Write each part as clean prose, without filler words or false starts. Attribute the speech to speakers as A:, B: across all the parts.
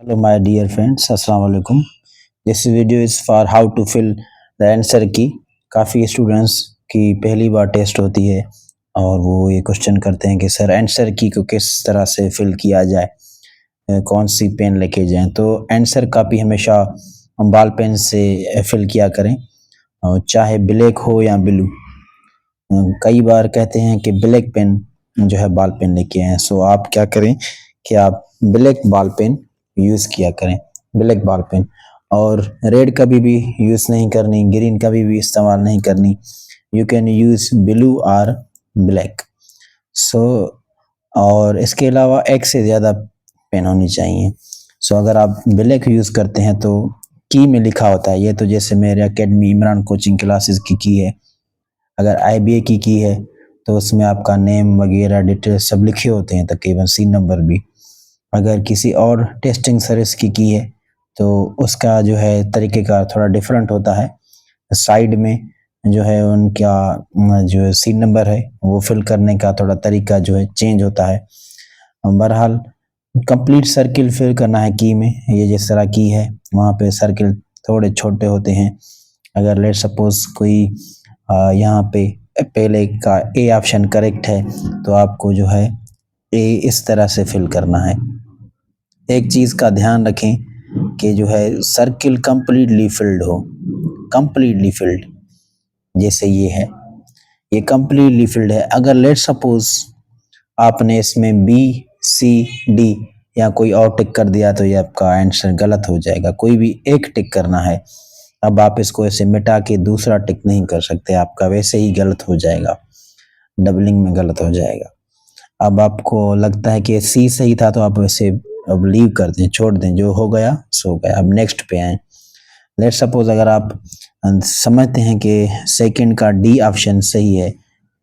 A: Hello, my dear friends. Assalamu alaikum. This video is for how to fill the answer key. काफ़ी students की पहली बार test होती है और वो ये क्वेश्चन करते हैं कि सर आंसर की को किस तरह से फिल किया जाए, कौन सी पेन लेके जाएं। तो आंसर कापी हमेशा हम बॉल पेन से फिल किया करें, और चाहे ब्लैक हो या ब्लू। कई बार कहते हैं कि ब्लैक पेन जो है बॉल पेन लेके आए, सो आप क्या करें कि आप ब्लैक बॉल पेन यूज़ किया करें, ब्लैक बॉल पेन। और रेड कभी भी यूज़ नहीं करनी, ग्रीन कभी भी इस्तेमाल नहीं करनी। यू कैन यूज़ ब्लू और ब्लैक। सो और इसके अलावा एक से ज़्यादा पेन होनी चाहिए। सो अगर आप ब्लैक यूज़ करते हैं तो की में लिखा होता है, ये तो जैसे मेरे एकेडमी इमरान कोचिंग क्लासेस की है। अगर आईबीए की है तो उसमें आपका नेम वगैरह डिटेल सब लिखे होते हैं, तकरीबन सीन नंबर भी। अगर किसी और टेस्टिंग सर्विस की है तो उसका जो है तरीक़ेकार थोड़ा डिफरेंट होता है। साइड में जो है उनका जो सीन नंबर है वो फिल करने का थोड़ा तरीका जो है चेंज होता है। बहरहाल कंप्लीट सर्किल फिल करना है की में। ये जिस तरह की है वहाँ पे सर्किल थोड़े छोटे होते हैं। अगर लेट सपोज कोई यहाँ पे पहले का ए ऑप्शन करेक्ट है तो आपको जो है ए इस तरह से फिल करना है। एक चीज़ का ध्यान रखें कि जो है सर्किल कंप्लीटली फिल्ड हो, कंप्लीटली फिल्ड। जैसे ये कंप्लीटली फिल्ड है। अगर लेट सपोज आपने इसमें बी सी डी या कोई और टिक कर दिया तो ये आपका आंसर गलत हो जाएगा। कोई भी एक टिक करना है। अब आप इसको ऐसे मिटा के दूसरा टिक नहीं कर सकते, आपका वैसे ही गलत हो जाएगा, डबलिंग में गलत हो जाएगा। अब आपको लगता है कि सी सही था तो आप वैसे अब लीव कर दें, छोड़ दें, जो हो गया सो हो गया। अब नेक्स्ट पे आए। लेट सपोज अगर आप समझते हैं कि सेकंड का डी ऑप्शन सही है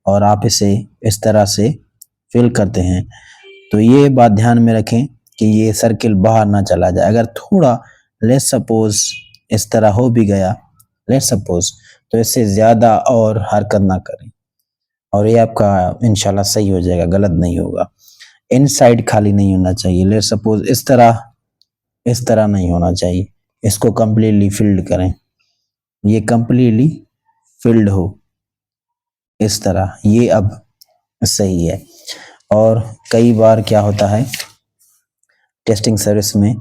A: और आप इसे इस तरह से फिल करते हैं तो ये बात ध्यान में रखें कि ये सर्किल बाहर ना चला जाए। अगर थोड़ा लेट सपोज इस तरह हो भी गया, लेट सपोज, तो इससे ज़्यादा और हरकत ना करें और ये आपका इंशाल्लाह सही हो जाएगा, गलत नहीं होगा। इनसाइड खाली नहीं होना चाहिए। लेट सपोज इस तरह नहीं होना चाहिए। इसको कंप्लीटली फिल्ड करें, ये कंप्लीटली फिल्ड हो इस तरह, ये अब सही है। और कई बार क्या होता है टेस्टिंग सर्विस में,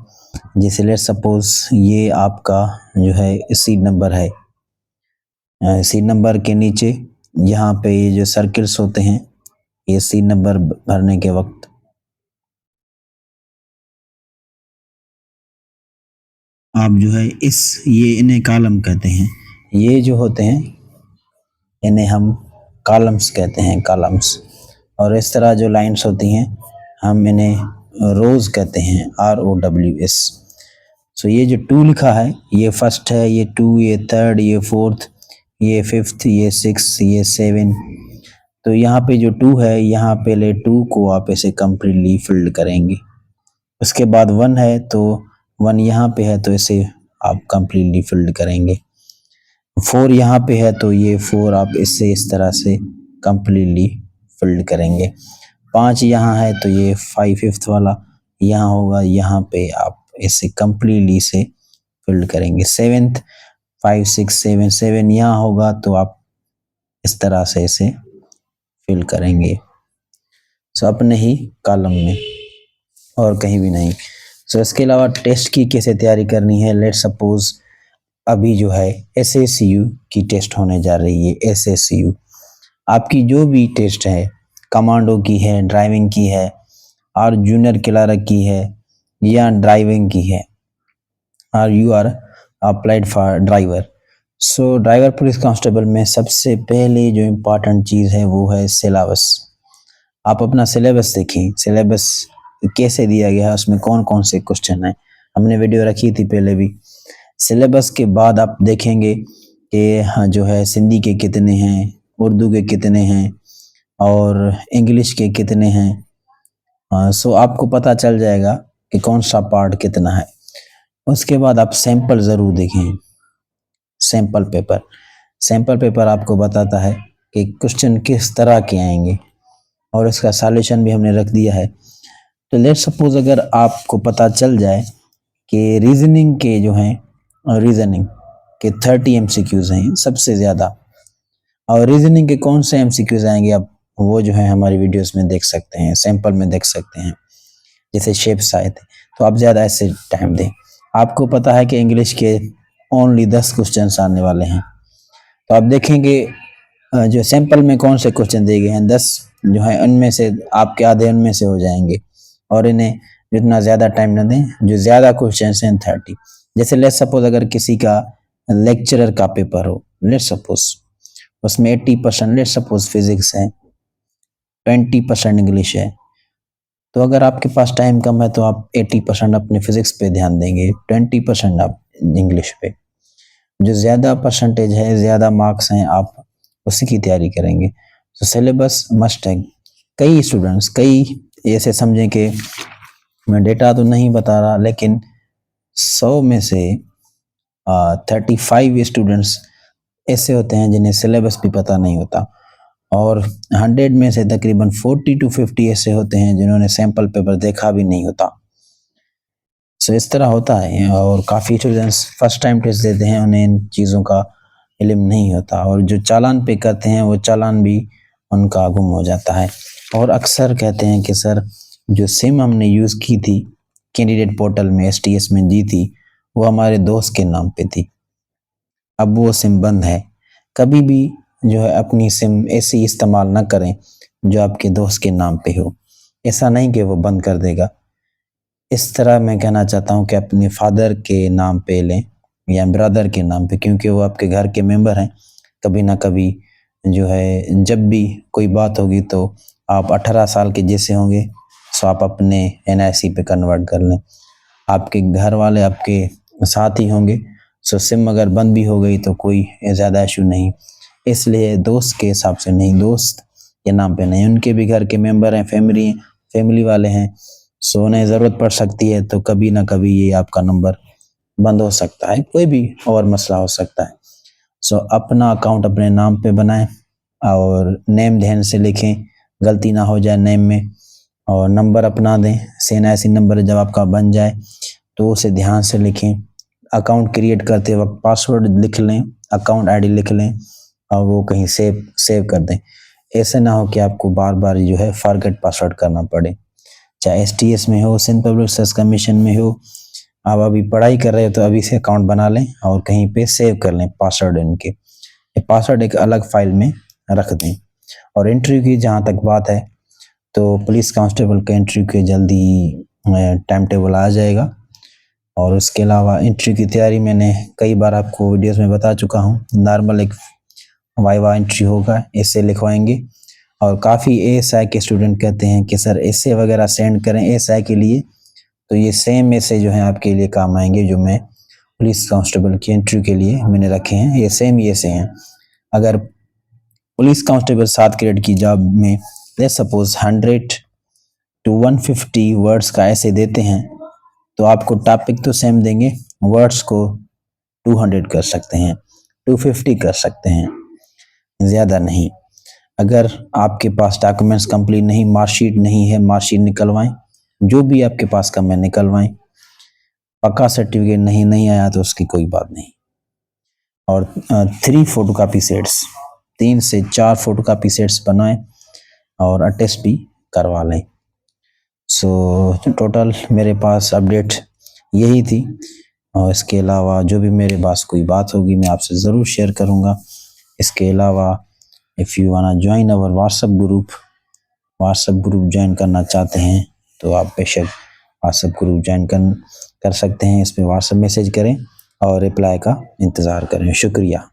A: जैसे लेट सपोज ये आपका जो है सीड नंबर है, सीड नंबर के नीचे यहाँ पे ये जो सर्किल्स होते हैं ये सीड नंबर भरने के वक्त आप जो है ये इन्हें कॉलम कहते हैं। ये जो होते हैं इन्हें हम कॉलम्स कहते हैं, कॉलम्स। और इस तरह जो लाइंस होती हैं हम इन्हें रोज़ कहते हैं, ROWS। सो ये जो 2 लिखा है ये फर्स्ट है, ये 2, ये थर्ड, ये फोर्थ, ये फिफ्थ, ये 6, ये 7। तो यहाँ पे जो 2 है, यहाँ पहले 2 को आप ऐसे कम्प्लीटली फिल्ड करेंगे। उसके बाद 1 है तो 1 यहाँ पे है तो इसे आप कम्प्लीटली फिल्ड करेंगे। 4 यहाँ पे है तो ये 4 आप इससे इस तरह से कम्प्लीटली फिल्ड करेंगे। 5 यहाँ है तो ये 5 फिफ्थ वाला यहाँ होगा, यहाँ पे आप इसे कम्प्लीटली से फिल्ड करेंगे। 7th 5 6 7 7 यहाँ होगा तो आप इस तरह से इसे फिल करेंगे। सो अपने ही कॉलम में और कहीं भी नहीं। सो इसके अलावा टेस्ट की कैसे तैयारी करनी है, लेट सपोज अभी जो है SSU की टेस्ट होने जा रही है। SSU आपकी जो भी टेस्ट है, कमांडो की है, ड्राइविंग की है और जूनियर क्लर्क की है या ड्राइविंग की है, और you are applied for driver. So driver police constable में सबसे पहले जो इम्पोर्टेंट चीज़ है वो है सिलेबस। आप अपना सिलेबस देखें, सिलेबस कैसे दिया गया है, उसमें कौन कौन से क्वेश्चन हैं। हमने वीडियो रखी थी पहले भी। सिलेबस के बाद आप देखेंगे कि हाँ जो है सिंधी के कितने हैं, उर्दू के कितने हैं और इंग्लिश के कितने हैं। सो आपको पता चल जाएगा कि कौन सा पार्ट कितना है। उसके बाद आप सैंपल ज़रूर देखें, सैंपल पेपर आपको बताता है कि क्वेश्चन किस तरह के आएंगे और इसका सॉल्यूशन भी हमने रख दिया है। तो लेट सपोज अगर आपको पता चल जाए कि रीजनिंग के जो हैं रीजनिंग के 30 एमसीक्यूज हैं सबसे ज़्यादा, और रीजनिंग के कौन से एमसीक्यूज आएंगे आप वो जो है हमारी वीडियोस में देख सकते हैं, सैंपल में देख सकते हैं। जैसे शेप्स आए थे तो आप ज़्यादा ऐसे टाइम दें। आपको पता है कि इंग्लिश के ओनली 10 क्वेश्चन आने वाले हैं, तो आप देखेंगे जो सैंपल में कौन से क्वेश्चन दिए गए हैं 10 जो है उनमें से आपके आधे उनमें से हो जाएंगे, और इन्हें जितना ज़्यादा टाइम न दें। जो ज़्यादा क्वेश्चन हैं 30। जैसे लेट सपोज अगर किसी का लेक्चरर का पेपर हो, लेट सपोज उसमें 80% लेट सपोज फिजिक्स है, 20% इंग्लिश है, तो अगर आपके पास टाइम कम है तो आप 80% अपने फिजिक्स पे ध्यान देंगे, 20% आप इंग्लिश पे। जो ज़्यादा परसेंटेज है, ज़्यादा मार्क्स हैं, आप उसी की तैयारी करेंगे। तो सिलेबस मस्ट है। कई स्टूडेंट्स ऐसे समझें कि मैं डेटा तो नहीं बता रहा, लेकिन 100 में से 35 स्टूडेंट्स ऐसे होते हैं जिन्हें सिलेबस भी पता नहीं होता, और 100 में से तकरीबन 40 to 50 ऐसे होते हैं जिन्होंने सैंपल पेपर देखा भी नहीं होता। सो इस तरह होता है, और काफ़ी स्टूडेंट्स फर्स्ट टाइम टेस्ट देते हैं, उन्हें इन चीज़ों का इल्म नहीं होता, और जो चालान पे करते हैं वो चालान भी उनका गुम हो जाता है। और अक्सर कहते हैं कि सर जो सिम हमने यूज़ की थी कैंडिडेट पोर्टल में STS में दी थी वो हमारे दोस्त के नाम पे थी, अब वो सिम बंद है। कभी भी जो है अपनी सिम ऐसी इस्तेमाल ना करें जो आपके दोस्त के नाम पे हो, ऐसा नहीं कि वो बंद कर देगा। इस तरह मैं कहना चाहता हूँ कि अपने फादर के नाम पे लें या ब्रदर के नाम पे, क्योंकि वो आपके घर के मेंबर हैं। कभी ना कभी जो है जब भी कोई बात होगी तो आप 18 साल के जैसे होंगे, सो आप अपने NIC पे कन्वर्ट कर लें। आपके घर वाले आपके साथ ही होंगे, सो सिम अगर बंद भी हो गई तो कोई ज़्यादा इशू नहीं। इसलिए दोस्त के हिसाब से नहीं, दोस्त के नाम पे नहीं, उनके भी घर के मेंबर हैं, फैमिली वाले हैं, सो उन्हें ज़रूरत पड़ सकती है तो कभी ना कभी ये आपका नंबर बंद हो सकता है, कोई भी और मसला हो सकता है। सो अपना अकाउंट अपने नाम पे बनाएं और नेम ध्यान से लिखें, गलती ना हो जाए नेम में, और नंबर अपना दें। NIC नंबर जब आपका बन जाए तो उसे ध्यान से लिखें। अकाउंट क्रिएट करते वक्त पासवर्ड लिख लें, अकाउंट ID लिख लें, और वो कहीं सेव कर दें। ऐसे ना हो कि आपको बार बार जो है फॉरगेट पासवर्ड करना पड़े, चाहे STS में हो, सिंध पब्लिक सर्विस कमीशन में हो। आप अभी पढ़ाई कर रहे हो तो अभी से अकाउंट बना लें और कहीं पे सेव कर लें पासवर्ड इनके। पासवर्ड एक अलग फाइल में रख दें। और इंटरव्यू की जहाँ तक बात है तो पुलिस कांस्टेबल का इंटरव्यू के जल्दी टाइम टेबल आ जाएगा, और उसके अलावा इंटरव्यू की तैयारी मैंने कई बार आपको वीडियोस में बता चुका हूँ। नॉर्मल एक वाइवा इंटरव्यू होगा, ऐसे लिखवाएंगे, और काफ़ी ASI के स्टूडेंट कहते हैं कि सर ऐसे वगैरह सेंड करें ASI के लिए, तो ये सेम ऐसे जो हैं आपके लिए काम आएंगे जो मैं पुलिस कांस्टेबल की इंटरव्यू के लिए मैंने रखे हैं, ये सेम ही ऐसे हैं। अगर पुलिस कांस्टेबल 7 ग्रेड की जॉब में लेट्स सपोज 100 to 150 वर्ड्स का ऐसे देते हैं, तो आपको टॉपिक तो सेम देंगे, वर्ड्स को 200 कर सकते हैं, 250 कर सकते हैं, ज़्यादा नहीं। अगर आपके पास डॉक्यूमेंट्स कंप्लीट नहीं, मार्कशीट नहीं है, मार्कशीट निकलवाएं, जो भी आपके पास कम है निकलवाएं। पक्का सर्टिफिकेट नहीं आया तो उसकी कोई बात नहीं। और 3 फोटोकॉपी सेट्स, 3 से 4 फोटोकॉपी सेट्स बनाएं और अटेस्ट भी करवा लें। सो टोटल मेरे पास अपडेट यही थी, और इसके अलावा जो भी मेरे पास कोई बात होगी मैं आपसे ज़रूर शेयर करूँगा। इसके अलावा if you wanna join our WhatsApp group join करना चाहते हैं तो आप बेशक व्हाट्सएप ग्रुप ज्वाइन कर सकते हैं। इस पर व्हाट्सएप मैसेज करें और रिप्लाई का इंतज़ार करें। शुक्रिया।